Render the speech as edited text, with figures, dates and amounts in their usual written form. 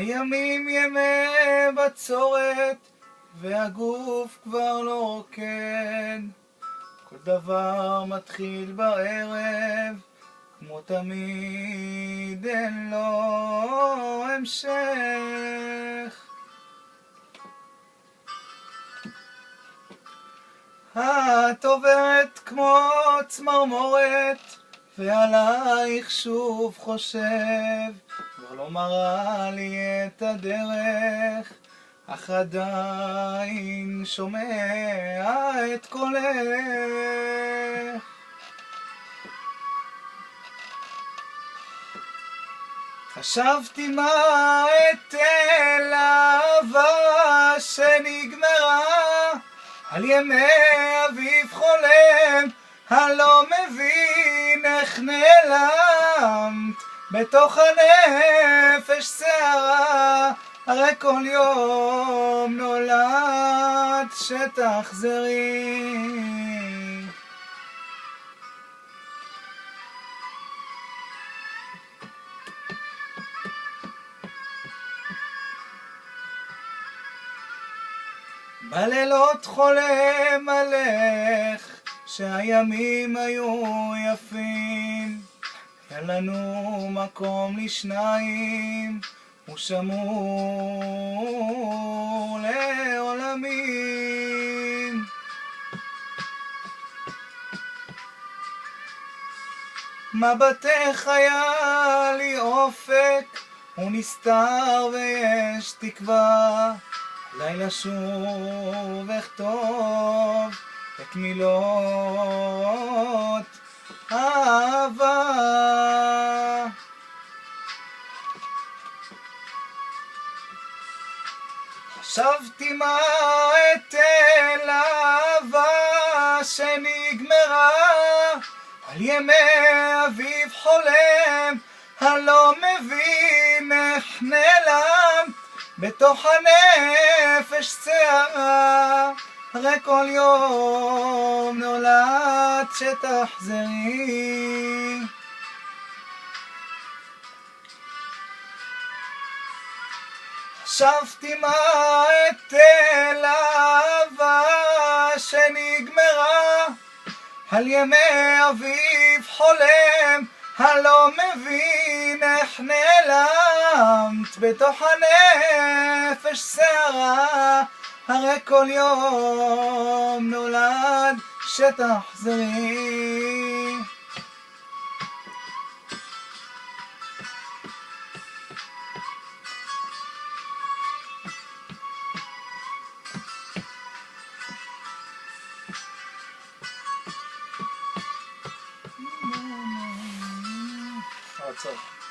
הימים ימי בצורת, והגוף כבר לא רוקד. כל דבר מתחיל בערב, כמו תמיד אין לו המשך. את עוברת כמו צמרמורת, ועלייך שוב חושב, כבר לא מראה לי את הדרך, אך עדיין שומע את קולך. חשבתי מה אתן לאהבה שנגמרה, על ימי אביב חולם, הלא מבין איך נעלמת, בתוך הנפש שערה, הרי כל יום נולד שתחזרי. בלילות חולם עליך, שהימים היו יפים, היה לנו מקום לשניים, ושמור לעולמים. מבטך היה לי אופק, הוא נסתר ויש תקווה, לילה שוב אכתוב את מילות אהבה. חשבתי מה אתן לאהבה שנגמרה, על ימי אביב חולם, הלא מבין איך נעלמת, בתוך הנפש שערה, הרי כל יום נולד שתחזרי. חשבתי מה אתן לאהבה שנגמרה, על ימי אביב חולם, הלא מבין איך נעלמת, בתוך הנפש שערה, הרי כל יום נולד שתחזרי. עצור.